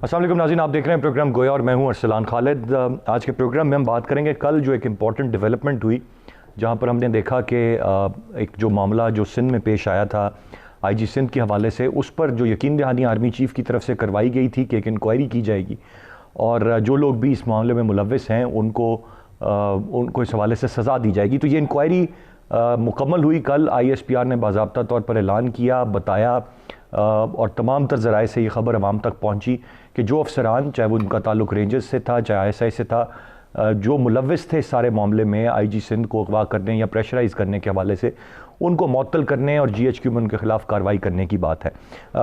अस्सलाम वालेकुम नाज़रीन, आप देख रहे हैं प्रोग्राम गोया और मैं हूं अरसलान खालिद। आज के प्रोग्राम में हम बात करेंगे कल जो एक इम्पॉर्टेंट डेवलपमेंट हुई, जहां पर हमने देखा कि एक जो मामला जो सिंध में पेश आया था आईजी सिंध के हवाले से, उस पर जो यकीन दहानी आर्मी चीफ़ की तरफ से करवाई गई थी कि एक इंक्वायरी की जाएगी और जो लोग भी इस मामले में मुलव्विस हैं उनको इस हवाले से सज़ा दी जाएगी। तो ये इंक्वायरी मुकम्मल हुई कल। ISPR ने बाज़ाब्ता तौर पर ऐलान किया, बताया और तमाम तर ज़राए से ये ख़बर अवाम तक पहुँची कि जो अफसरान, चाहे वो उनका ताल्लुक़ रेंजर्स से था, चाहे ISI से था, जो मुलव्विस थे इस सारे मामले में IG सिंध को अगवा करने या प्रेशराइज़ करने के हवाले से, उनको मुअत्तल करने और GHQ में उनके ख़िलाफ़ कार्रवाई करने की बात है।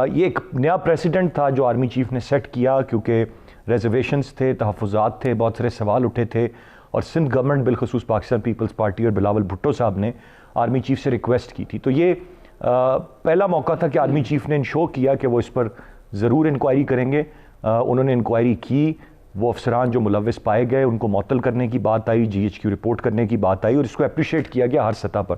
ये एक नया प्रेसिडेंट था जो आर्मी चीफ़ ने सेट किया, क्योंकि रिजर्वेशंस थे, तहफ़्फ़ुज़ात थे, बहुत सारे सवाल उठे थे और सिंध गवर्नमेंट बिलखुसूस पाकिस्तान पीपल्स पार्टी और बिलावल भुट्टो साहब ने आर्मी चीफ़ से रिक्वेस्ट की थी। तो ये पहला मौका था कि आर्मी चीफ़ ने इंश्योर किया कि वो इस पर ज़रूर इंक्वायरी करेंगे। उन्होंने इंक्वायरी की, वो अफसरान जो मुलव्विस पाए गए उनको मुअत्तल करने की बात आई, GHQ रिपोर्ट करने की बात आई और इसको अप्रिशिएट किया गया हर सतह पर।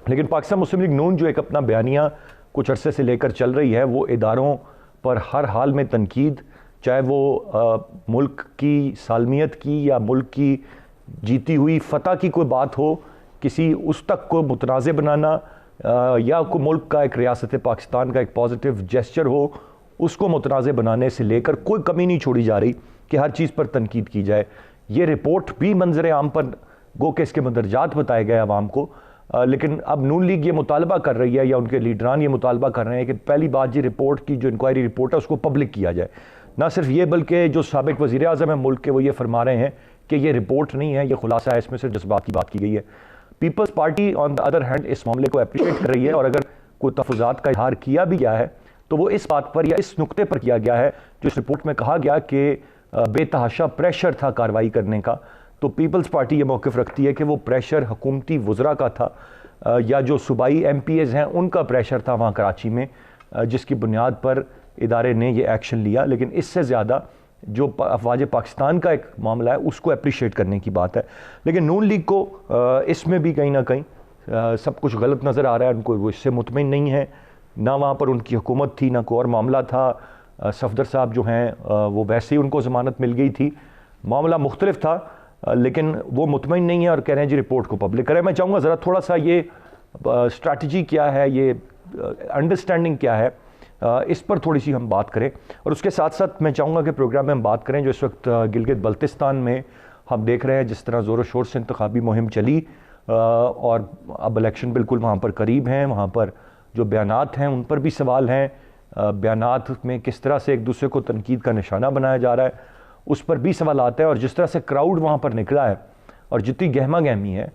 लेकिन पाकिस्तान मुस्लिम लीग नून जो एक अपना बयानिया कुछ अरसे से लेकर चल रही है, वो इदारों पर हर हाल में तनकीद, चाहे वो मुल्क की सालमियत की या मुल्क की जीती हुई फ़तह की कोई बात हो, किसी उस तक को मुतनाज़ बनाना या को मुल्क का एक रियासत पाकिस्तान का एक पॉजिटिव जेस्चर हो, उसको मुतनाज़ बनाने से लेकर कोई कमी नहीं छोड़ी जा रही कि हर चीज़ पर तनकीद की जाए। ये रिपोर्ट भी मंजर आम पर गो के इसके मंदरजात बताए गए आवाम को, लेकिन अब नून लीग ये मुतालबा कर रही है या उनके लीडरान ये मुतालबा कर रहे हैं कि पहली बात ये रिपोर्ट की जो इंक्वायरी रिपोर्ट है उसको पब्लिक किया जाए। ना सिर्फ ये बल्कि जो साबिक वज़ीर आज़म है मुल्क के, वो ये फरमा रहे हैं कि ये रिपोर्ट नहीं है, ये खुलासा है, इसमें सिर्फ जज्बात की बात की गई है। People's Party on the other hand इस मामले को अप्रिशिएट कर रही है और अगर कोई तहफ़्फ़ुज़ात का इज़हार किया भी गया है तो वो इस बात पर या इस नुक्ते पर किया गया है जो इस रिपोर्ट में कहा गया कि बेतहाशा प्रेशर था कार्रवाई करने का। तो पीपल्स पार्टी ये मौक़िफ़ रखती है कि वो प्रेशर हुकूमती वज़रा का था या जो सूबाई MPAs हैं उनका प्रेशर था वहाँ कराची में, जिसकी बुनियाद पर इदारे ने ये एक्शन लिया। लेकिन इससे ज़्यादा जो अफवाज पाकिस्तान का एक मामला है उसको अप्रिशिएट करने की बात है। लेकिन नून लीग को इसमें भी कहीं ना कहीं सब कुछ गलत नज़र आ रहा है, उनको वो इससे मुतमिन नहीं है, ना वहाँ पर उनकी हुकूमत थी, ना कोई और मामला था। सफदर साहब जो हैं वो वैसे ही उनको ज़मानत मिल गई थी, मामला मुख्तलिफ था, लेकिन वो मुतमिन नहीं है और कह रहे हैं जी रिपोर्ट को पब्लिक करें। मैं चाहूँगा ज़रा थोड़ा सा ये स्ट्रैटेजी क्या है, ये अंडरस्टैंडिंग क्या है, इस पर थोड़ी सी हम बात करें। और उसके साथ साथ मैं चाहूँगा कि प्रोग्राम में हम बात करें जो इस वक्त गिलगित बल्तिस्तान में हम देख रहे हैं जिस तरह ज़ोर शोर से इंतखाबी मुहिम चली और अब इलेक्शन बिल्कुल वहाँ पर करीब हैं। वहाँ पर जो बयानात हैं उन पर भी सवाल हैं, बयानात में किस तरह से एक दूसरे को तनकीद का निशाना बनाया जा रहा है उस पर भी सवाल आते हैं। और जिस तरह से क्राउड वहाँ पर निकला है और जितनी गहमा गहमी है,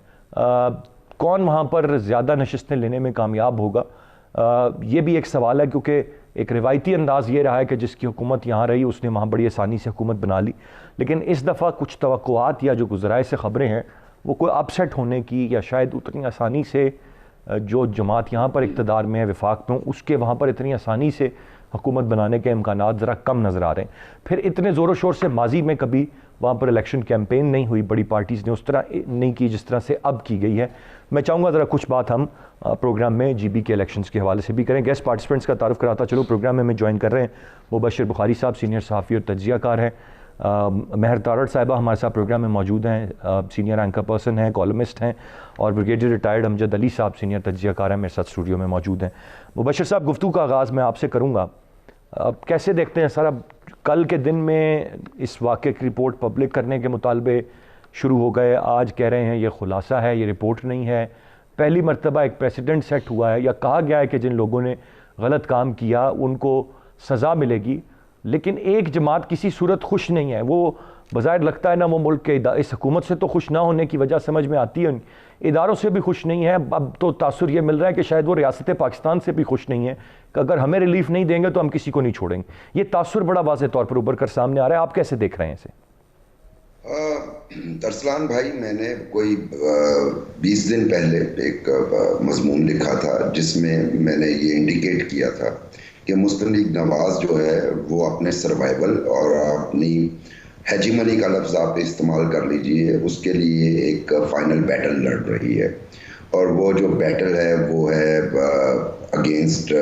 कौन वहाँ पर ज़्यादा नशिस्तें लेने में कामयाब होगा, ये भी एक सवाल है। क्योंकि एक रिवायती अंदाज़ ये रहा है कि जिसकी हुकूमत यहाँ रही उसने वहाँ बड़ी आसानी से हुकूमत बना ली, लेकिन इस दफ़ा कुछ तवक्कुआत या जो गुज़राए से ख़बरें हैं वो कोई अपसेट होने की या शायद उतनी आसानी से जो जमात यहाँ पर इक़्तिदार में है, वफाक में, उसके वहाँ पर इतनी आसानी से हुकूमत बनाने के इम्कानात ज़रा कम नज़र आ रहे हैं। फिर इतने ज़ोर शोर से माजी में कभी वहाँ पर इलेक्शन कैंपेन नहीं हुई, बड़ी पार्टीज़ ने उस तरह नहीं की जिस तरह से अब की गई है। मैं चाहूँगा ज़रा कुछ बात हम प्रोग्राम में GB के इलेक्शंस के हवाले से भी करें। गेस्ट पार्टिसिपेंट्स का तारुफ कराता चलो, प्रोग्राम में ज्वाइन कर रहे हैं मुबशर बुखारी साहब, सीनियर सहाफ़ी और तज्ज़ियाकार हैं। महर तारड़ साहिबा हमारे साथ प्रोग्राम में मौजूद हैं, सीनियर एंकर पर्सन हैं, कॉलमिस्ट हैं। और ब्रिगेडियर रिटायर्ड अमजद अली साहब सीनियर तज्ज़ियाकार हैं, मेरे साथ स्टूडियो में मौजूद हैं। मुबशर साहब, गुफ्तगू का आगाज़ मैं आपसे करूँगा। अब कैसे देखते हैं सर, अब कल के दिन में इस वाक़े की रिपोर्ट पब्लिक करने के मुतालबे शुरू हो गए, आज कह रहे हैं ये खुलासा है, ये रिपोर्ट नहीं है। पहली मरतबा एक प्रेसिडेंट सेट हुआ है या कहा गया है कि जिन लोगों ने गलत काम किया उनको सज़ा मिलेगी, लेकिन एक जमात किसी सूरत खुश नहीं है। वो बज़ाहिर लगता है ना, वो मुल्क के इस हुकूमत से तो खुश ना होने की वजह समझ में आती है, इदारों से भी खुश नहीं है। अब तो तासुर ये मिल रहा है कि शायद वो रियासत पाकिस्तान से भी खुश नहीं है कि अगर हमें रिलीफ नहीं देंगे तो हम किसी को नहीं छोड़ेंगे। ये तासुर बड़ा वाज़ेह तौर पर उभर कर सामने आ रहा है, आप कैसे देख रहे हैं इसे? अरसलान भाई, मैंने कोई 20 दिन पहले एक मजमून लिखा था जिसमें मैंने ये इंडिकेट किया था कि मुस्लिम लीग नवाज जो है वो अपने सर्वाइवल और अपनी हेजीमनी का लफ्ज़ आप इस्तेमाल कर लीजिए, उसके लिए एक फाइनल बैटल लड़ रही है। और वो जो बैटल है वो है अगेंस्ट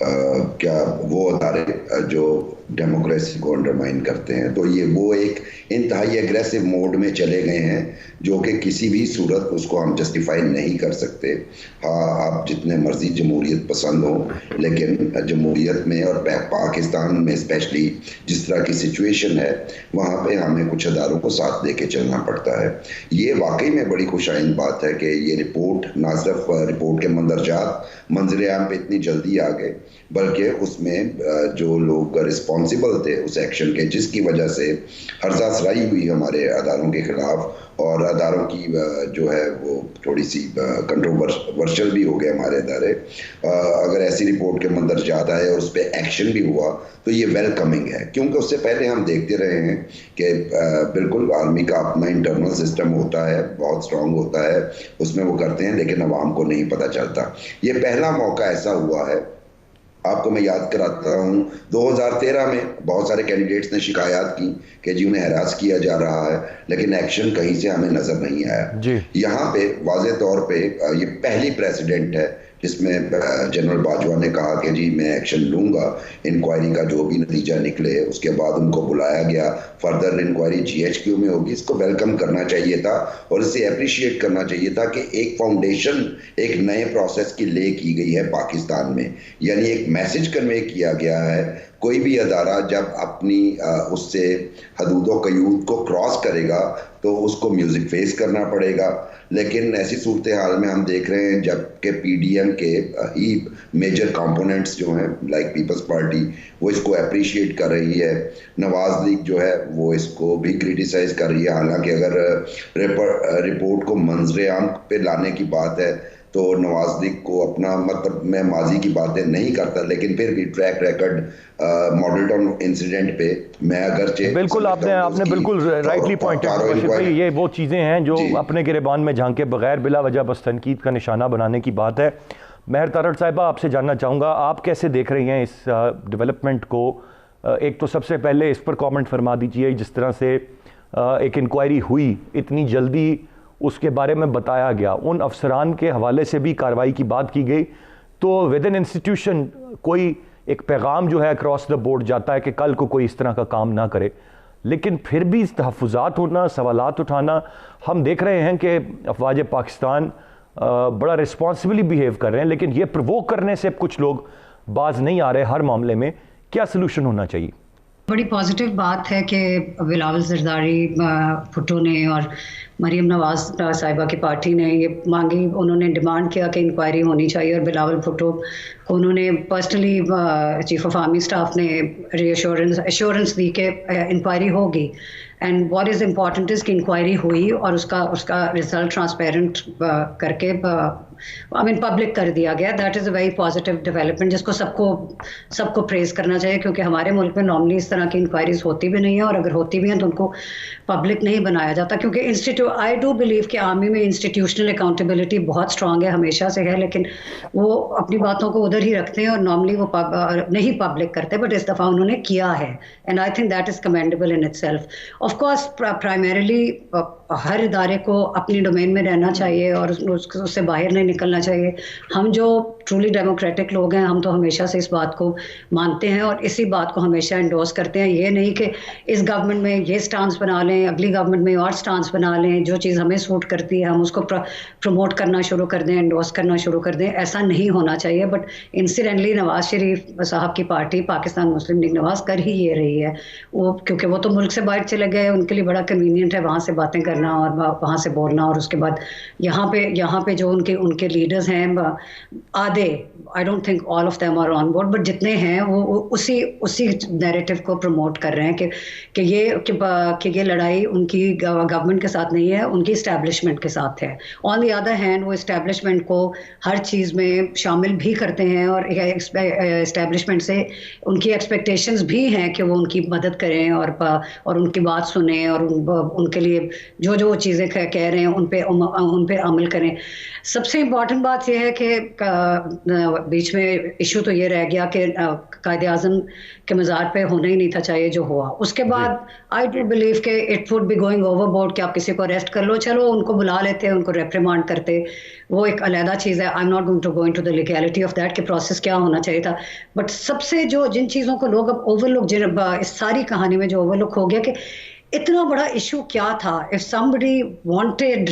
क्या वो अदारे जो डेमोक्रेसी को अंडरमाइन करते हैं। तो ये वो एक इंतहाई एग्रेसिव मोड में चले गए हैं जो कि किसी भी सूरत उसको हम जस्टिफाई नहीं कर सकते। हाँ, आप जितने मर्जी जमहूरियत पसंद हो, लेकिन जमहूरियत में और पाकिस्तान में स्पेशली जिस तरह की सिचुएशन है, वहाँ पे हमें कुछ अदारों को साथ दे के चलना पड़ता है। ये वाकई में बड़ी खुशाइंद बात है कि ये रिपोर्ट ना सिर्फ रिपोर्ट के मंदरजात मंजर आम पे इतनी जल्दी आ गए, बल्कि उसमें जो लोग रिस्पॉन्सिबल थे उस एक्शन के, जिसकी वजह से हर्जासराई हुई हमारे अदारों के खिलाफ, और अदारों की जो है वो थोड़ी सी कंट्रोवर्शियल भी हो गए हमारे अदारे। अगर ऐसी रिपोर्ट के मंदरजात आए और उस पर एक्शन भी हुआ तो ये वेलकमिंग है, क्योंकि उससे पहले हम देखते रहे हैं कि बिल्कुल आर्मी का अपना इंटरनल सिस्टम होता है, बहुत स्ट्रांग होता है, उसमें वो करते हैं, लेकिन अवाम को नहीं पता चलता। ये पहला मौका ऐसा हुआ है। आपको मैं याद कराता हूँ, 2013 में बहुत सारे कैंडिडेट्स ने शिकायत की कि जी उन्हें हरास किया जा रहा है, लेकिन एक्शन कहीं से हमें नजर नहीं आया। यहाँ पे वाज़े तौर पे ये पहली प्रेसिडेंट है जिसमें जनरल बाजवा ने कहा कि जी मैं एक्शन लूंगा, इंक्वायरी का जो भी नतीजा निकले। उसके बाद उनको बुलाया गया, फर्दर इंक्वायरी GHQ में होगी। इसको वेलकम करना चाहिए था और इसे अप्रिशिएट करना चाहिए था कि एक फाउंडेशन एक नए प्रोसेस की ले की गई है पाकिस्तान में, यानी एक मैसेज कन्वे किया गया है। कोई भी अदारा जब अपनी उससे हदूदो कयूद को क्रॉस करेगा तो उसको म्यूजिक फेस करना पड़ेगा। लेकिन ऐसी सूरत हाल में हम देख रहे हैं जबकि PDM के ही मेजर कंपोनेंट्स जो हैं लाइक पीपल्स पार्टी, वो इसको अप्रिशिएट कर रही है। नवाज लीग जो है वो इसको भी क्रिटिसाइज कर रही है। हालांकि अगर रिपोर्ट को मंजर आम पे लाने की बात है तो नवाज लीग को अपना, मतलब मैं माजी की बातें नहीं करता, लेकिन फिर भी track record model town incident पे मैं अगरचे बिल्कुल आपने बिल्कुल राइटली पॉइंट भाई, ये वो चीज़ें हैं जो अपने गिरेबान में झांके बगैर बिला वजह बस तनकीद का निशाना बनाने की बात है। महर तारड़ साहिबा, आपसे जानना चाहूँगा आप कैसे देख रही हैं इस डेवलपमेंट को। एक तो सबसे पहले इस पर कॉमेंट फरमा दीजिए, जिस तरह से एक इंक्वायरी हुई इतनी जल्दी, उसके बारे में बताया गया, उन अफसरान के हवाले से भी कार्रवाई की बात की गई, तो विद इन इंस्टीट्यूशन कोई एक पैगाम जो है अक्रॉस द बोर्ड जाता है कि कल को कोई इस तरह का काम ना करे। लेकिन फिर भी तहफ़्फ़ुज़ात होना, सवालात उठाना, हम देख रहे हैं कि अफवाज पाकिस्तान बड़ा रिस्पॉन्सिबली बिहेव कर रहे हैं, लेकिन ये प्रोवोक करने से कुछ लोग बाज नहीं आ रहे हर मामले में। क्या सलूशन होना चाहिए? बड़ी पॉजिटिव बात है कि बिलावल जरदारी भुट्टो ने और मरीम नवाज साहिबा की पार्टी ने ये मांगी, उन्होंने डिमांड किया कि इंक्वायरी होनी चाहिए, और बिलावल भुट्टो को उन्होंने personally chief of army staff ने एश्योरेंस दी कि इंक्वायरी होगी। And what is important is कि इंक्वायरी हुई और उसका रिजल्ट ट्रांसपेरेंट करके पब्लिक कर दिया गया। That is a very positive development जिसको सबको प्रेज़ करना चाहिए, क्योंकि हमारे मुल्क में नॉर्मली इस तरह की इंक्वायरीज होती भी नहीं है, और अगर होती भी हैं तो उनको पब्लिक नहीं बनाया जाता। क्योंकि आई डू बिलीव कि आर्मी में इंस्टीट्यूशनल अकाउंटेबिलिटी बहुत स्ट्रांग है, हमेशा से है, लेकिन वो अपनी बातों को उधर ही रखते हैं और नॉर्मली वो नहीं पब्लिक करते, बट इस दफ़ा उन्होंने किया है, and I think that is commendable in itself. Of course primarily हर इदारे को अपनी डोमेन में रहना चाहिए और उससे बाहर नहीं निकलना चाहिए। हम जो ट्रूली डेमोक्रेटिक लोग हैं, हम तो हमेशा से इस बात को मानते हैं और इसी बात को हमेशा एंडोर्स करते हैं। ये नहीं कि इस गवर्नमेंट में ये स्टांस बना लें, अगली गवर्नमेंट में और स्टांस बना लें, जो चीज़ हमें सूट करती है हम उसको प्रमोट करना शुरू कर दें, एंडोर्स करना शुरू कर दें। ऐसा नहीं होना चाहिए। बट इंसिडेंटली नवाज शरीफ साहब की पार्टी पाकिस्तान मुस्लिम लीग नवाज कर ही ये रही है, वो क्योंकि वो तो मुल्क से बाहर चले गए, उनके लिए बड़ा कन्वीनियंट है वहाँ से बातें करना और वहाँ से बोलना, और उसके बाद यहाँ पे जो उनके लीडर्स हैं आधे, I don't think all of them are on board, but जितने हैं वो उसी नैरेटिव को प्रमोट कर रहे हैं कि ये लड़ाई उनकी गवर्नमेंट के साथ नहीं है, उनकी इस्टेब्लिशमेंट के साथ है। ऑन द अदर हैंड वो इस्टेब्लिशमेंट को हर चीज़ में शामिल भी करते हैं और इस्टेब्लिशमेंट से उनकी एक्सपेक्टेशंस भी हैं कि वो उनकी मदद करें और उनकी बात सुने और उनके लिए جو جو چیزیں کہہ رہے ہیں ان پہ عمل کریں. سب سے امپورٹنٹ بات یہ ہے کہ بیچ میں ایشو تو یہ رہ گیا کہ قائد اعظم کے مزار پہ ہونا ہی نہیں تھا چاہیے جو ہوا. اس کے بعد آئی ڈو بلیو کہ it would be going overboard کہ آپ کسی کو اریسٹ کر لو, چلو ان کو بلا لیتے, ان کو ریپریمانڈ کرتے, وہ ایک علیحدہ چیز ہے. I'm not going to go into the legality of that کہ پروسیس کیا ہونا چاہیے تھا. بٹ سب سے جن چیزوں کو لوگ اب اوور لک, اس ساری کہانی میں جو اوور لک ہو گیا کہ اتنا بڑا ایشو کیا تھا. If somebody wanted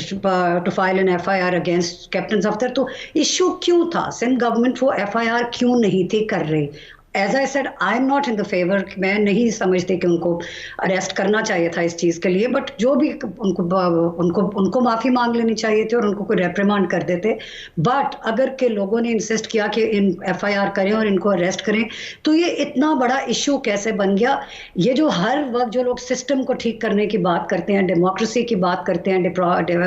to file an FIR against captain Safdar, تو ایشو کیوں تھا؟ سندھ گورنمنٹ وہ FIR کیوں نہیں تھی کر رہی؟ As I said I am not in the favour, میں نہیں سمجھتی کہ ان کو اریسٹ کرنا چاہیے تھا اس چیز کے لیے, بٹ جو بھی ان کو معافی مانگ لینی چاہیے تھی اور ان کو کوئی ریپریمانڈ کر دیتے. بٹ اگر کہ لوگوں نے انسسٹ کیا کہ ان FIR کریں اور ان کو اریسٹ کریں, تو یہ اتنا بڑا ایشو کیسے بن گیا؟ یہ جو ہر وقت جو لوگ سسٹم کو ٹھیک کرنے کی بات کرتے ہیں, ڈیموکریسی کی بات کرتے ہیں,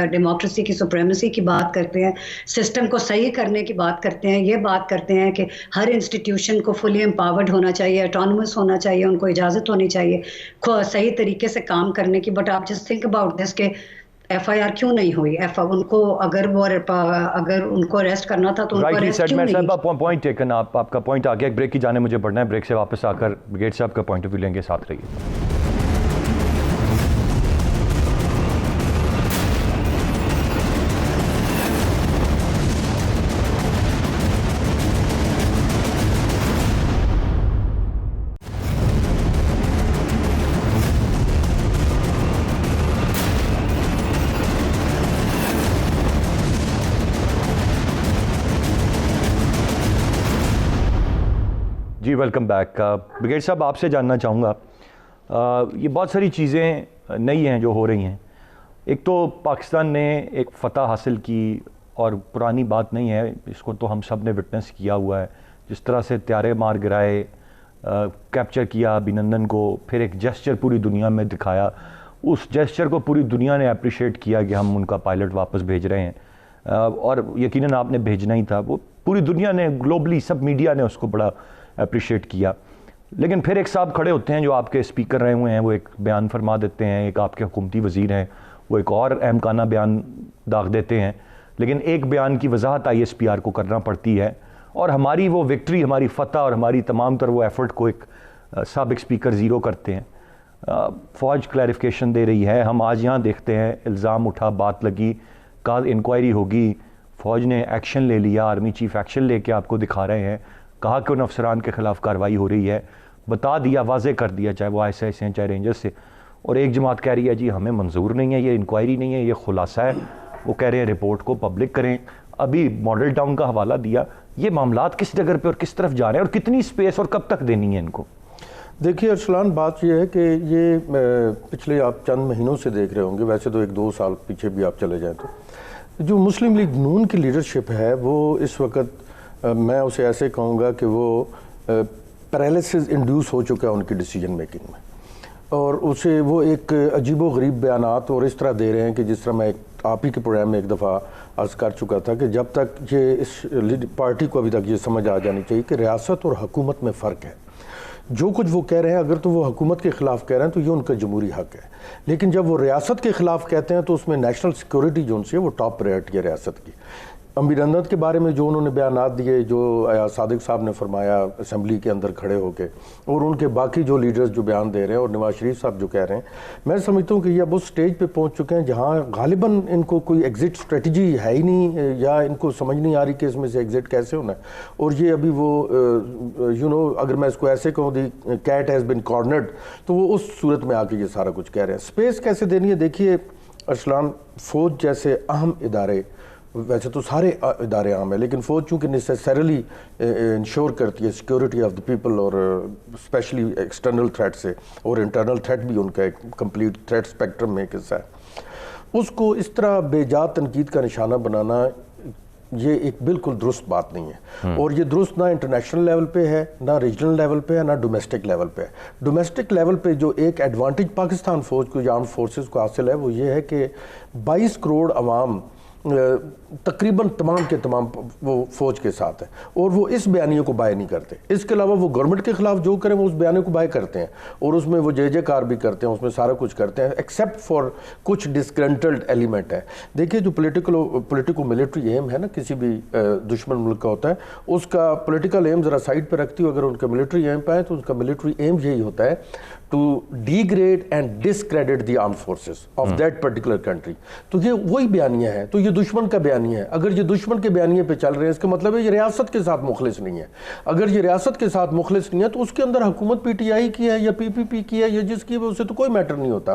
ڈیموکریسی کی سپریمیسی کی بات کرتے ہیں, سسٹم کو صحیح کرنے کی بات کرتے ہیں, یہ بات کرتے ہیں کہ ہر انسٹیٹیوشن کو فلی امپاورڈ ہونا چاہیے, اٹانومس ہونا چاہیے, ان کو اجازت ہونی چاہیے صحیح طریقے سے کام کرنے کی. بٹ آپ جسٹ تھنک اباؤٹ دس کہ FIR کیوں نہیں ہوئی؟ ان کو اگر ان کو اریسٹ کرنا تھا تو ان کو اریسٹ کیوں نہیں؟ پوائنٹ ٹیکن, آپ کا پوائنٹ آ گیا. ایک بریک کی جانے مجھے بڑھنا ہے, بریک سے واپس آ کر بریگیڈ صاحب کا پوائنٹ آف ویو لیں گے, ساتھ رہیے. جی ویلکم بیک. بریگیڈ صاحب, آپ سے جاننا چاہوں گا, یہ بہت ساری چیزیں نئی ہیں جو ہو رہی ہیں. ایک تو پاکستان نے ایک فتح حاصل کی, اور پرانی بات نہیں ہے, اس کو تو ہم سب نے وٹنس کیا ہوا ہے, جس طرح سے طیارے مار گرائے, کیپچر کیا ابھینندن کو, پھر ایک جیسچر پوری دنیا میں دکھایا. اس جیسچر کو پوری دنیا نے اپریشیٹ کیا کہ ہم ان کا پائلٹ واپس بھیج رہے ہیں, اور یقیناً آپ نے بھیجنا ہی تھا. وہ پوری دنیا نے, گلوبلی سب میڈیا نے اس کو بڑا اپریشیٹ کیا. لیکن پھر ایک صاحب کھڑے ہوتے ہیں جو آپ کے اسپیکر رہے ہوئے ہیں, وہ ایک بیان فرما دیتے ہیں, ایک آپ کے حکومتی وزیر ہیں, وہ ایک اور اہم کانہ بیان داغ دیتے ہیں, لیکن ایک بیان کی وضاحت ISPR کو کرنا پڑتی ہے, اور ہماری وہ وکٹری, ہماری فتح اور ہماری تمام تر وہ ایفرٹ کو ایک سابق اسپیکر زیرو کرتے ہیں. فوج کلیریفیکیشن دے رہی ہے, ہم آج یہاں دیکھتے ہیں الزام اٹھا, بات لگی, کہا انکوائری ہوگی, فوج نے ایکشن لے لیا, آرمی چیف ایکشن لے کے آپ کو دکھا رہے ہیں, کہا کہ ان افسران کے خلاف کارروائی ہو رہی ہے, بتا دیا, واضح کر دیا, چاہے وہ ISIS ہیں چاہے رینجرز سے. اور ایک جماعت کہہ رہی ہے جی ہمیں منظور نہیں ہے, یہ انکوائری نہیں ہے, یہ خلاصہ ہے. وہ کہہ رہے ہیں رپورٹ کو پبلک کریں. ابھی ماڈل ٹاؤن کا حوالہ دیا. یہ معاملات کس جگہ پہ اور کس طرف جا رہے ہیں, اور کتنی سپیس اور کب تک دینی ہے ان کو؟ دیکھیے ارسلان, بات یہ ہے کہ یہ پچھلے آپ چند مہینوں سے دیکھ رہے ہوں گے, ویسے تو 1-2 سال پیچھے بھی آپ چلے جائیں تو جو مسلم لیگ نون کی لیڈرشپ ہے وہ اس وقت میں اسے ایسے کہوں گا کہ وہ پیرالسس انڈیوس ہو چکا ہے ان کی ڈیسیجن میکنگ میں, اور اسے وہ ایک عجیب و غریب بیانات اور اس طرح دے رہے ہیں کہ جس طرح میں آپ ہی کے پروگرام میں ایک دفعہ عرض کر چکا تھا کہ جب تک یہ اس پارٹی کو ابھی تک یہ سمجھ آ جانی چاہیے کہ ریاست اور حکومت میں فرق ہے. جو کچھ وہ کہہ رہے ہیں اگر تو وہ حکومت کے خلاف کہہ رہے ہیں تو یہ ان کا جمہوری حق ہے, لیکن جب وہ ریاست کے خلاف کہتے ہیں تو اس میں نیشنل سیکورٹی جو ان سے وہ ٹاپ پرائرٹی ہے ریاست کی. ابھینندن کے بارے میں جو انہوں نے بیانات دیے, جو صادق صاحب نے فرمایا اسمبلی کے اندر کھڑے ہو کے, اور ان کے باقی جو لیڈرز جو بیان دے رہے ہیں, اور نواز شریف صاحب جو کہہ رہے ہیں, میں سمجھتا ہوں کہ یہ اب اس سٹیج پہ پہنچ چکے ہیں جہاں غالباً ان کو کوئی ایگزٹ اسٹریٹجی ہے ہی نہیں, یا ان کو سمجھ نہیں آ رہی کہ اس میں سے ایگزٹ کیسے ہونا ہے. اور یہ ابھی وہ اگر میں اس کو ایسے کہوں دی کیٹ ہیز بین کارنرڈ, تو وہ اس صورت میں آ کے یہ سارا کچھ کہہ رہے ہیں. اسپیس کیسے دینی ہے؟ دیکھیے ارسلان, فوج جیسے اہم ادارے, ویسے تو سارے ادارے عام ہیں, لیکن فوج چونکہ نیسیسریلی انشور کرتی ہے سیکورٹی آف دی پیپل, اور اسپیشلی ایکسٹرنل تھریٹ سے, اور انٹرنل تھریٹ بھی ان کا ایک کمپلیٹ تھریٹ اسپیکٹرم میں ایک حصہ ہے, اس کو اس طرح بے جا تنقید کا نشانہ بنانا یہ ایک بالکل درست بات نہیں ہے. اور یہ درست نہ انٹرنیشنل لیول پہ ہے, نہ ریجنل لیول پہ ہے, نہ ڈومیسٹک لیول پہ ہے. ڈومیسٹک لیول پہ جو ایک ایڈوانٹیج پاکستان فوج کو یا آرم فورسز کو حاصل ہے وہ یہ ہے کہ 22 کروڑ عوام तकरीबन तमाम के तमाम वो फ़ौज के साथ है और वो इस बयानियों को बाय नहीं करते। इसके अलावा वो गवर्नमेंट के ख़िलाफ़ जो करें वो उस बयानियों को बाय करते हैं और उसमें वो जय जयकार भी करते हैं, उसमें सारा कुछ करते हैं एक्सेप्ट फॉर कुछ डिस्ग्रंटल्ड एलिमेंट है। देखिए जो पॉलिटिको मिलिट्री एम है ना किसी भी दुश्मन मुल्क का होता है, उसका पॉलिटिकल एम ज़रा साइड पर रखती हो अगर उनका मिलिट्री एम पे है तो उसका मिलिट्री एम यही होता है to degrade and discredit the armed forces of that particular country. तो ये वही बयानिया है, तो ये दुश्मन का बयानिया है। अगर ये दुश्मन के बयानिए पे चल रहे हैं इसका मतलब है ये रियासत के साथ मुखलिस नहीं है। अगर ये रियासत के साथ मुखलिस नहीं है तो उसके अंदर हुकूमत पीटीआई की है या पीपीपी की है या जिसकी है उससे तो कोई मैटर नहीं होता।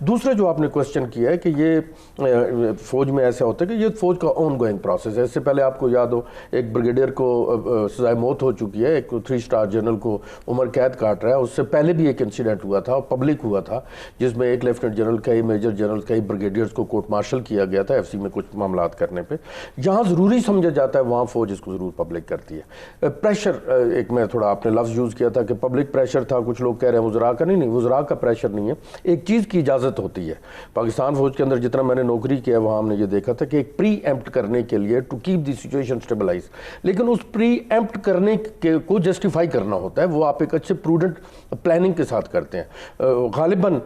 दूसरे जो आपने क्वेश्चन किया है कि ये फौज में ऐसा होता है कि ये फौज का ऑन गोइंग प्रोसेस है। इससे पहले आपको याद हो एक ब्रिगेडियर को सजाए मौत हो चुकी है, एक 3 स्टार जनरल को उम्र कैद काट रहा है। उससे पहले भी एक इंसिडेंट हुआ था पब्लिक हुआ था जिसमें एक लेफ्टिनेंट जनरल कई मेजर जनरल कई ब्रिगेडियर्स को कोर्ट मार्शल किया गया था एफसी में कुछ मामलात करने पे। जहां ज़रूरी समझा जाता है वहां फौज इसको ज़रूर पब्लिक करती है। प्रेशर एक मैं थोड़ा आपने लफ्ज़ यूज़ किया था कि पब्लिक प्रेशर था, कुछ लोग कह रहे हैं वज़रा का, नहीं वज़रा का प्रेशर नहीं है। एक चीज़ की इजाज़त होती है पाकिस्तान फौज के अंदर जितना मैंने नौकरी किया वहाँ हमने ये देखा था कि एक प्री एम्प्ट करने के लिए to keep the situation stabilise, लेकिन उस प्री एम्प्ट करने के को जस्टिफाई करना होता है, वो आप एक अच्छे प्रूडेंट प्लानिंग के साथ करते हैं। गालिबन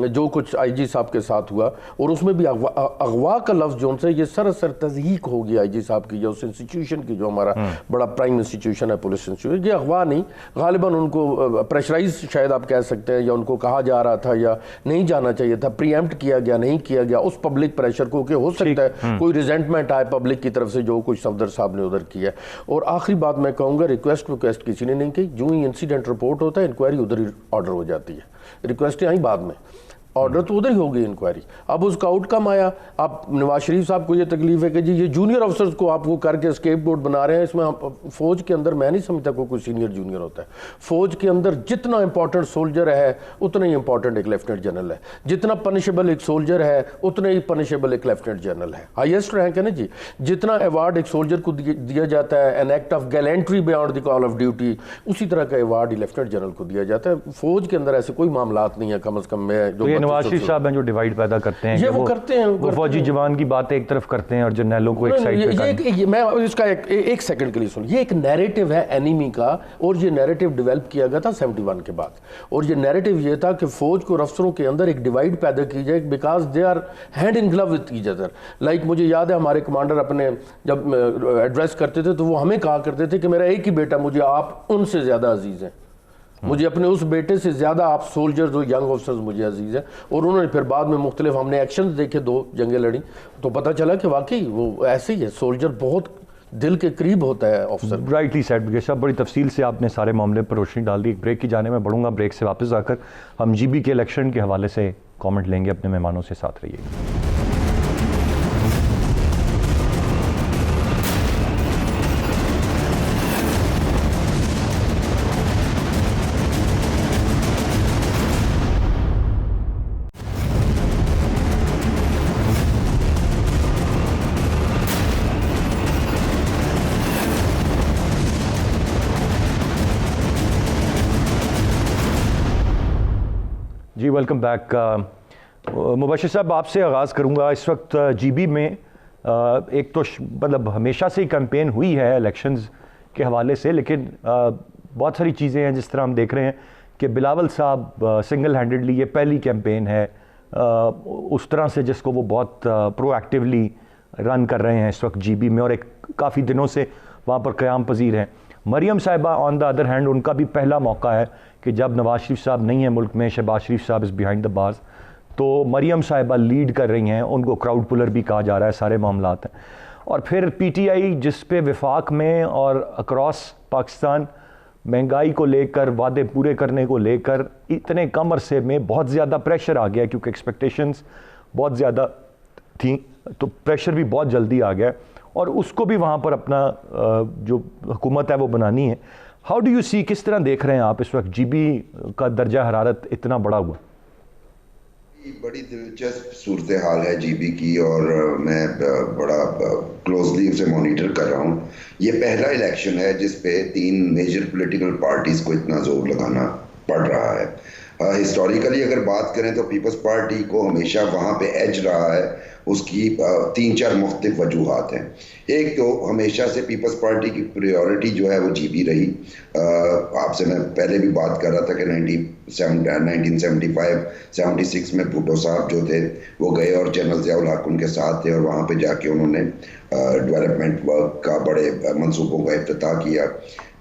जो कुछ आईजी साहब के साथ हुआ और उसमें भी अगवा का लफ्ज़ जो उनसे ये सरासर तज़हीक हो गया आईजी साहब की या उस इंस्टीट्यूशन की जो हमारा बड़ा प्राइम इंस्टीट्यूशन है पुलिस इंस्टीट्यूशन, ये अगवा नहीं, गालिबन उनको प्रेशराइज शायद आप कह सकते हैं या उनको कहा जा रहा था या नहीं जाना चाहिए था, प्रीएम्प्ट किया गया नहीं किया गया उस पब्लिक प्रेशर को कि हो सकता है कोई रिजेंटमेंट आए पब्लिक की तरफ से जो कुछ सफदर साहब ने उधर किया। और आखिरी बात मैं कहूँगा रिक्वेस्ट किसी ने नहीं की, जो ही इंसिडेंट रिपोर्ट होता है इंक्वायरी उधर ही ऑर्डर हो जाती है, रिक्वेस्टें आई बाद में, ऑर्डर तो उधर ही हो गई इंक्वायरी। अब उसका आउटकम आया, अब नवाज शरीफ साहब को ये तकलीफ है कि जी ये जूनियर अफसर्स को आपको करके स्केप बोर्ड बना रहे हैं। इसमें फौज के अंदर मैं नहीं समझता कोई सीनियर जूनियर होता है। फौज के अंदर जितना इंपॉर्टेंट सोल्जर है उतना ही इंपॉर्टेंट एक लेफ्टिनेंट जनरल है, जितना पनिशेबल एक सोल्जर है उतना ही पनिशेबल एक लेफ्टिनेंट जनरल है। हाईएस्ट रैंक है ना जी। जितना अवार्ड एक सोल्जर को दिया जाता है an act of gallantry beyond the call of duty, उसी तरह का अवार्ड ही लेफ्टिनेंट जनरल को दिया जाता है। फौज के अंदर ऐसे कोई मामलात नहीं है कम अज़ कम। मैं जो नवाज शरीफ साहब हैं जो डिवाइड पैदा करते हैं, ये वो करते हैं, वो फौजी जवान की बातें एक तरफ करते हैं और जर्नलों को एक साइड पे। मैं इसका एक सेकंड के लिए सुन, ये एक नैरेटिव है एनिमी का और ये नैरेटिव डेवलप किया गया था 71 के बाद। और ये नैरेटिव ये था कि फौज को अफसरों के अंदर एक डिवाइड पैदा की जाए because they are hand in glove with each other. Like मुझे याद है हमारे कमांडर अपने जब एड्रेस करते थे तो वो हमें कहा करते थे कि मेरा एक ही बेटा, मुझे आप उनसे ज़्यादा अजीज़ हैं, मुझे अपने उस बेटे से ज़्यादा आप सोल्जर्स जो यंग ऑफिसर्स मुझे अजीज़ हैं। और उन्होंने फिर बाद में मुख्तलिफ हमने एक्शंस देखे, 2 जंगें लड़ी तो पता चला कि वाकई वो ऐसे ही है, सोल्जर बहुत दिल के करीब होता है ऑफिसर। राइटली सेड ब्रिगेडियर साहब, बड़ी तफसील से आपने सारे मामले पर रोशनी डाल दी। एक ब्रेक की जाने में बढ़ूंगा, ब्रेक से वापस आकर हम जीबी के इलेक्शन के हवाले से कॉमेंट लेंगे। अपने मेहमानों से साथ रहिए। जी वेलकम बैक। मुबशिर साहब आपसे आगाज़ करूँगा। इस वक्त जीबी में एक तो मतलब हमेशा से ही कैंपेन हुई है इलेक्शंस के हवाले से, लेकिन बहुत सारी चीज़ें हैं जिस तरह हम देख रहे हैं कि बिलावल साहब सिंगल हैंडेडली ये पहली कैंपेन है उस तरह से जिसको वो बहुत प्रोएक्टिवली रन कर रहे हैं इस वक्त जीबी में और एक काफ़ी दिनों से वहाँ पर क़याम पजीर हैं। मरियम साहिबा ऑन द अदर हैंड उनका भी पहला मौका है कि जब नवाज शरीफ साहब नहीं है मुल्क में, शहबाज शरीफ साहब इज़ बिहाइंड द बार्स, तो मरियम साहिबा लीड कर रही हैं, उनको क्राउड पुलर भी कहा जा रहा है, सारे मामलात हैं। और फिर पीटीआई जिस पे वफाक में और अक्रॉस पाकिस्तान महंगाई को लेकर, वादे पूरे करने को लेकर इतने कम अरसे में बहुत ज़्यादा प्रेशर आ गया क्योंकि एक्सपेक्टेशंस बहुत ज़्यादा थी, तो प्रेशर भी बहुत जल्दी आ गया और उसको भी वहाँ पर अपना जो हुकूमत है वो बनानी है। हाउ डू यू सी, किस तरह देख रहे हैं आप इस वक्त जीबी का दर्जा हरारत इतना बड़ा हुआ? बड़ी दिलचस्प सूरत हाल है जीबी की और मैं बड़ा क्लोजली उसे मॉनिटर कर रहा हूँ। ये पहला इलेक्शन है जिस पे 3 मेजर पॉलिटिकल पार्टीज को इतना जोर लगाना पड़ रहा है। ہسٹوریکلی اگر بات کریں تو پیپلز پارٹی کو ہمیشہ وہاں پہ ایج رہا ہے. اس کی 3-4 مختلف وجوہات ہیں. ایک تو ہمیشہ سے پیپلز پارٹی کی پریورٹی جو ہے وہ جی بی رہی. آپ سے میں پہلے بھی بات کر رہا تھا کہ 1975-76 میں بھٹو صاحب جو تھے وہ گئے اور جنرل ضیاء الحق ان کے ساتھ تھے، اور وہاں پہ جا کے انہوں نے ڈیولپمنٹ ورک کا بڑے منصوبوں کا افتتاح کیا.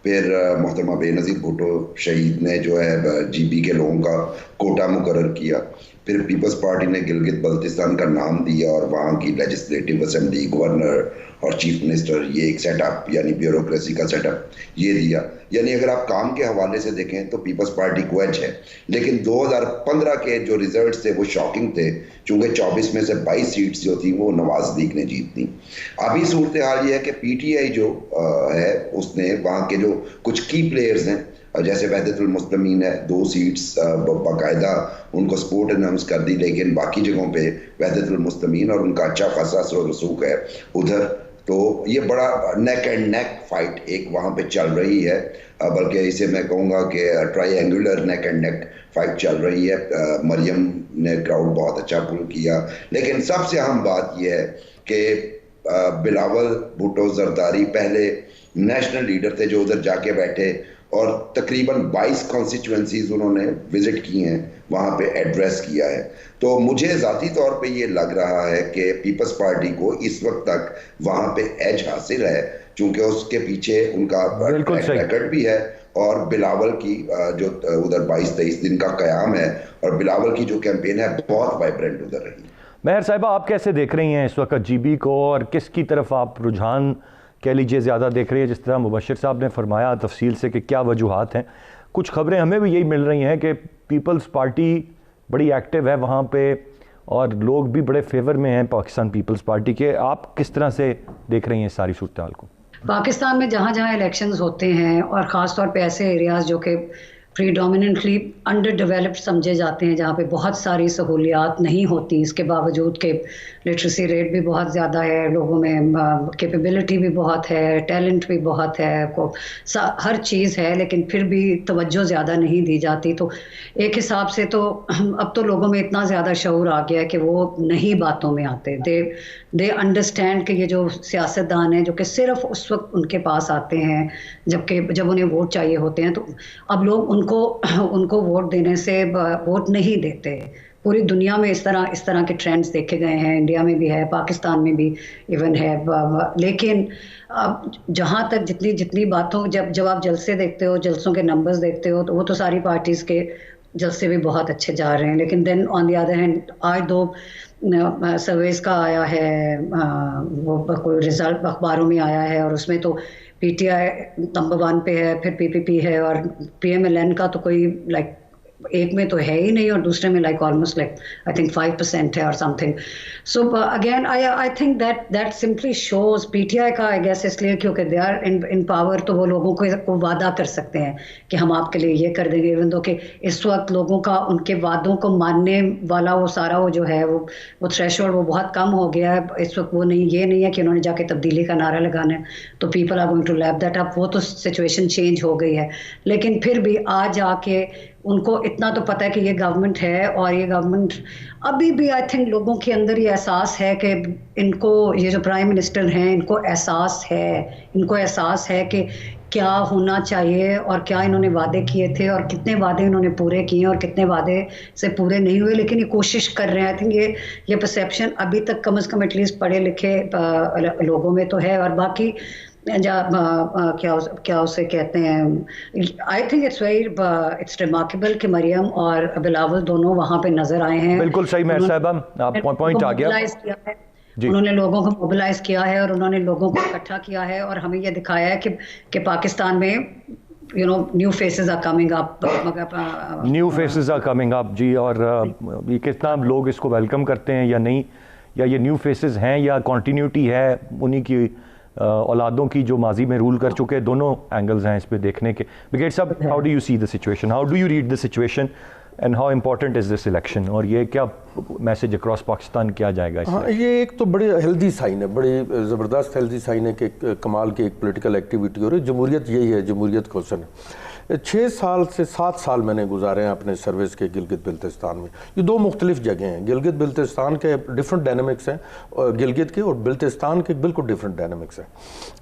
پھر محترمہ بے نظیر بھٹو شہید نے جو ہے جی بی کے لوگوں کا کوٹا مقرر کیا. پھر پیپلز پارٹی نے گلگت بلتستان کا نام دیا اور وہاں کی لیجسلیٹو اسمبلی، گورنر اور چیف منسٹر، یہ ایک سیٹ اپ یعنی بیوروکریسی کا سیٹ اپ یہ دیا. یعنی اگر آپ کام کے حوالے سے دیکھیں تو پیپلز پارٹی کو ایج ہے. لیکن 2015 کے جو ریزلٹس تھے وہ شاکنگ تھے، چونکہ 24 میں سے 22 سیٹس جو تھیں وہ نواز لیگ نے جیت لی. ابھی صورتحال یہ ہے کہ پی ٹی آئی جو ہے اس نے وہاں کے جو کچھ کی پلیئرز ہیں جیسے وحدت المسلمین ہے، 2 سیٹس باقاعدہ ان کو سپورٹ اناؤنس کر دی، لیکن باقی جگہوں پہ وحدت المسلمین اور ان کا اچھا خاصا اثر و رسوخ ہے ادھر. تو یہ بڑا نیک اینڈ نیک فائٹ ایک وہاں پہ چل رہی ہے، بلکہ اسے میں کہوں گا کہ triangular neck and neck fight چل رہی ہے. مریم نے کراؤڈ بہت اچھا پل کیا، لیکن سب سے اہم بات یہ ہے کہ بلاول بھٹو زرداری پہلے نیشنل لیڈر تھے جو ادھر جا کے بیٹھے اور تقریباً 22 کانسٹیچوئنسیز انہوں نے وزٹ کی ہیں، وہاں پہ ایڈریس کیا ہے. تو مجھے ذاتی طور پہ یہ لگ رہا ہے کہ پیپلز پارٹی کو اس وقت تک وہاں پہ ایج حاصل ہے، چونکہ اس کے پیچھے ان کا ریکارڈ بھی ہے، اور بلاول کی جو ادھر 22-23 دن کا قیام ہے اور بلاول کی جو کیمپین ہے بہت وائبرنٹ ادھر رہی. مہر صاحبہ، آپ کیسے دیکھ رہی ہیں اس وقت جی بی کو، اور کس کی طرف آپ رجحان کہہ لیجئے زیادہ دیکھ رہی ہے؟ جس طرح مبشر صاحب نے فرمایا تفصیل سے کہ کیا وجوہات ہیں، کچھ خبریں ہمیں بھی یہی مل رہی ہیں کہ پیپلز پارٹی بڑی ایکٹیو ہے وہاں پہ اور لوگ بھی بڑے فیور میں ہیں پاکستان پیپلز پارٹی کے. آپ کس طرح سے دیکھ رہی ہیں ساری صورتحال کو؟ پاکستان میں جہاں جہاں الیکشنز ہوتے ہیں اور خاص طور پہ ایسے ایریاز جو کہ پریڈومیننٹلی انڈر ڈیولپڈ سمجھے جاتے ہیں، جہاں پہ بہت ساری سہولیات نہیں ہوتی، اس کے باوجود کہ لٹریسی ریٹ بھی بہت زیادہ ہے، لوگوں میں کیپیبلٹی بھی بہت ہے، ٹیلنٹ بھی بہت ہے، ہر چیز ہے، لیکن پھر بھی توجہ زیادہ نہیں دی جاتی. تو ایک حساب سے تو اب تو لوگوں میں اتنا زیادہ شعور آ گیا ہے کہ وہ نہیں باتوں میں آتے. دے انڈرسٹینڈ کہ یہ جو سیاستدان ہیں جو کہ صرف اس وقت ان کے پاس آتے ہیں جب انہیں ووٹ چاہیے ہوتے ہیں، تو اب لوگ ان کو ووٹ دینے سے ووٹ نہیں دیتے. پوری دنیا میں اس طرح کے ٹرینڈز دیکھے گئے ہیں، انڈیا میں بھی ہے، پاکستان میں بھی ایون ہے. لیکن اب جہاں تک جتنی باتوں جب آپ جلسے دیکھتے ہو، جلسوں کے نمبرز دیکھتے ہو، تو وہ تو ساری پارٹیز کے جلسے بھی بہت اچھے جا رہے ہیں. لیکن دین آن دی ادر ہینڈ آج 2 سرویز کا آیا ہے، وہ کوئی رزلٹ اخباروں میں آیا ہے، اور اس میں تو پی ٹی آئی نمبر 1 پہ ہے، پھر پی پی پی ہے، اور پی ایم ایل این کا تو کوئی لائک ایک میں تو ہے ہی نہیں، اور دوسرے میں like almost like I think 5% ہے اور something. So again I think that simply shows P T I کا، آئی گیس اس لیے کیونکہ دے آر ان پاور، تو وہ لوگوں کو وعدہ کر سکتے ہیں کہ ہم آپ کے لیے یہ کر دیں گے، ایون دو کہ اس وقت لوگوں کا ان کے وعدوں کو ماننے والا وہ سارا وہ جو ہے وہ تھریش ہولڈ وہ بہت کم ہو گیا ہے اس وقت. وہ یہ نہیں ہے کہ انہوں نے جا کے تبدیلی کا نعرہ لگانا ہے تو people are going to lap that up. وہ تو سچویشن چینج ہو گئی ہے، لیکن پھر بھی آج آ کے ان کو اتنا تو پتہ ہے کہ یہ گورنمنٹ ہے، اور یہ گورنمنٹ ابھی بھی آئی تھنک لوگوں کے اندر یہ احساس ہے کہ ان کو یہ جو پرائم منسٹر ہیں ان کو احساس ہے کہ کیا ہونا چاہیے اور کیا انہوں نے وعدے کیے تھے اور کتنے وعدے انہوں نے پورے کیے اور کتنے وعدے سے پورے نہیں ہوئے. لیکن یہ کوشش کر رہے ہیں. آئی تھنک یہ پرسیپشن ابھی تک کم از کم ایٹ لیسٹ پڑھے لکھے لوگوں میں تو ہے. اور باقی کیا اسے کہتے ہیں، آئی تھنک اٹس ریمارکیبل کہ مریم اور بلاول دونوں وہاں پہ نظر آئے ہیں. بالکل صحیح مہر صاحبہ، پوائنٹ آ گیا. انہوں نے لوگوں کو موبلائز کیا ہے اور انہوں نے لوگوں کو اکٹھا کیا ہے، اور ہمیں یہ دکھایا ہے کہ پاکستان میں new faces are coming up. New faces are coming up جی. اور یہ کتنا لوگ اس کو ویلکم کرتے ہیں یا نہیں، یا یہ نیو فیسز ہیں یا کنٹینیوٹی ہے انہی کی اولادوں کی جو ماضی میں رول کر چکے. دونوں اینگلز ہیں اس پہ دیکھنے کے. بریگیڈ صاحب، how do you see the situation, how do you read the situation and how important is this election, اور یہ کیا میسج اکراس پاکستان کیا جائے گا اس سے؟ یہ ایک تو بڑے ہیلدی سائن ہے، بڑی زبردست ہیلدی سائن ہے کہ کمال کی ایک پولیٹیکل ایکٹیویٹی ہو رہی ہے. جمہوریت یہی ہے، جمہوریت کا حسن ہے. 6 साल से 7 साल मैंने गुजारे हैं अपने सर्विस के गिलगित बिल्तिस्तान में। ये दो मुख्तलिफ जगह हैं, गिलगित बिल्तिस्तान के डिफरेंट डायनेमिक्स हैं और गिलगित के, और बिल्तिस्तान के बिल्कुल डिफरेंट डायनेमिक्स हैं।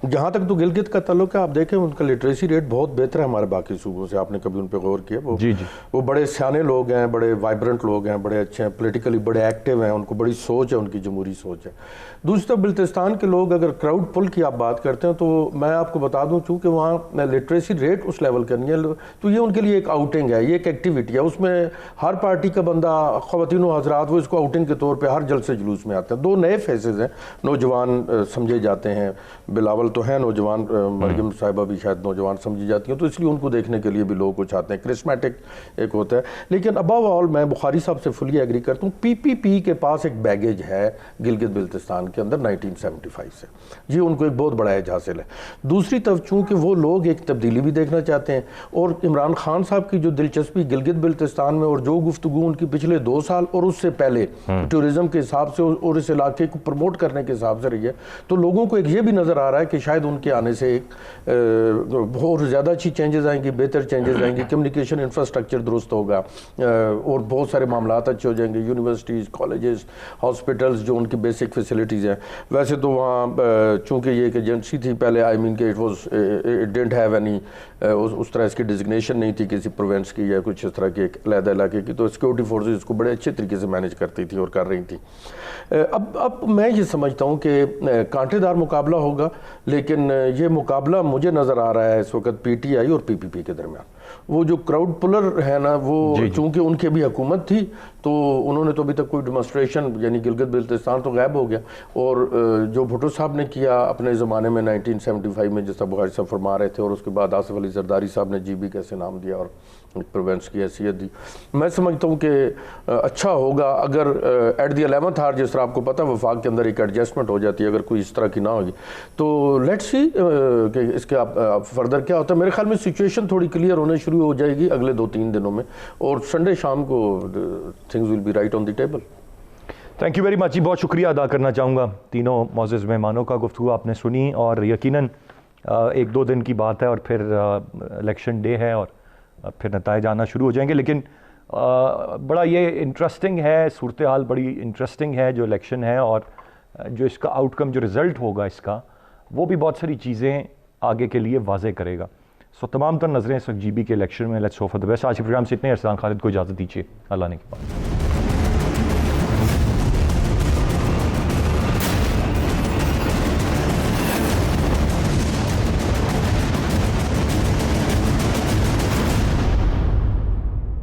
जहाँ तक तो गिलगित का ताल्लुक है, आप देखें उनका लिटरेसी रेट बहुत बेहतर है हमारे बाकी सूबों से, आपने कभी उन पर गौर किया? वो बड़े सियाने लोग हैं, बड़े वाइब्रेंट लोग हैं, बड़े अच्छे हैं, पोलिटिकली बड़े एक्टिव हैं, उनको बड़ी सोच है, उनकी जमहूरी सोच है। दूसरी तरफ बिल्तिस्तान के लोग, अगर क्राउड पुल की आप बात करते हैं तो मैं आपको बता दूं, चूँकि वहाँ लिटरेसी रेट उस लेवल का नहीं है, तो ये उनके लिए एक आउटिंग है, ये एक एक्टिविटी है, उसमें हर पार्टी का बंदा, ख़वातीन व हज़रात, वो इसको आउटिंग के तौर पे हर जलसे जुलूस में आते हैं। 2 नए फेसेस हैं, नौजवान समझे जाते हैं, बिलावल तो हैं नौजवान, मरियम साहिबा भी शायद नौजवान समझी जाती हैं, तो इसलिए उनको देखने के लिए भी लोग कुछ आते हैं, क्रिस्मेटिक एक होता है। लेकिन अबव ऑल मैं बुखारी साहब से फुली एग्री करता हूँ, PPP के पास एक बैगेज है गिलगित बिल्तिस्तान के अंदर 1975 से, ये उनको एक बहुत बड़ा एज हासिल है। दूसरी तरफ चूँकि वो लोग एक तब्दीली भी देखना चाहते हैं, और इमरान खान साहब की जो दिलचस्पी गिलगित बिल्तिस्तान में और जो गुफ्तगू उनकी पिछले 2 साल और उससे पहले टूरिज्म के हिसाब से और इस इलाके को प्रमोट करने के हिसाब से रही है, तो लोगों को एक ये भी नज़र आ रहा है कि शायद उनके आने से एक बहुत ज़्यादा अच्छी चेंजेस आएंगी, बेहतर चेंजेस आएंगी, कम्युनिकेशन इंफ्रास्ट्रक्चर दुरुस्त होगा और बहुत सारे मामलात अच्छे हो जाएंगे, यूनिवर्सिटीज़, कॉलेजेस, हॉस्पिटल्स, जो उनकी बेसिक फैसिलिटीज़ हैं। वैसे तो वहाँ चूँकि ये एक एजेंसी थी पहले, आई मीन कि इट डिडंट हैव एनी उस तरह इसकी डिजिग्नेशन नहीं थी किसी प्रोविंस की या कुछ इस तरह के एक अलग इलाके की, तो सिक्योरिटी फोर्सेस इसको बड़े अच्छे तरीके से मैनेज करती थी और कर रही थी। अब मैं ये समझता हूँ कि कांटेदार मुकाबला होगा, लेकिन ये मुकाबला मुझे नज़र आ रहा है इस वक्त PTI और PPP के दरमियान। वो जो क्राउड पुलर है ना, वो चूँकि उनकी भी हुकूमत थी, तो उन्होंने तो अभी तक कोई डेमोस्ट्रेशन, यानी गिलगित बिल्तिस्तान तो गायब हो गया, और जो भुट्टो साहब ने किया अपने ज़माने में 1975 में, जैसा बुखारी साहब फरमा रहे थे, और उसके बाद आसिफ अली जरदारी साहब ने GB कैसे नाम दिया और प्रोविंस की हैसियत दी। मैं समझता हूँ कि अच्छा होगा अगर एट द 11th आवर, जिस तरह आपको पता है वफाक के अंदर एक एडजस्टमेंट हो जाती है, अगर कोई इस तरह की ना होगी तो लेट्स सी कि इसके आप फर्दर क्या होता है। मेरे ख्याल में सिचुएशन थोड़ी क्लियर होने शुरू हो जाएगी अगले 2-3 दिनों में, और संडे शाम को things will be right on the table. Thank you very much जी, बहुत शुक्रिया अदा करना चाहूँगा तीनों मौजूद मेहमानों का। गुफ्तगू आपने सुनी, और यकीनन 1-2 दिन की बात है और फिर इलेक्शन डे है और फिर नताइज आना शुरू हो जाएंगे। लेकिन बड़ा ये इंटरेस्टिंग है, सूरत हाल बड़ी इंटरेस्टिंग है जो इलेक्शन है, और जो इसका आउटकम, जो रिज़ल्ट होगा इसका, वो भी बहुत सारी चीज़ें आगे के लिए वाज़े करेगा। सो तमाम तर नज़रें इस वक्त GB के इलेक्शन में। Let's hope for the best. आज के प्रोग्राम से इतने। अरसलान खालिद को इजाज़त दीजिए, अल्लाह ने के बाद।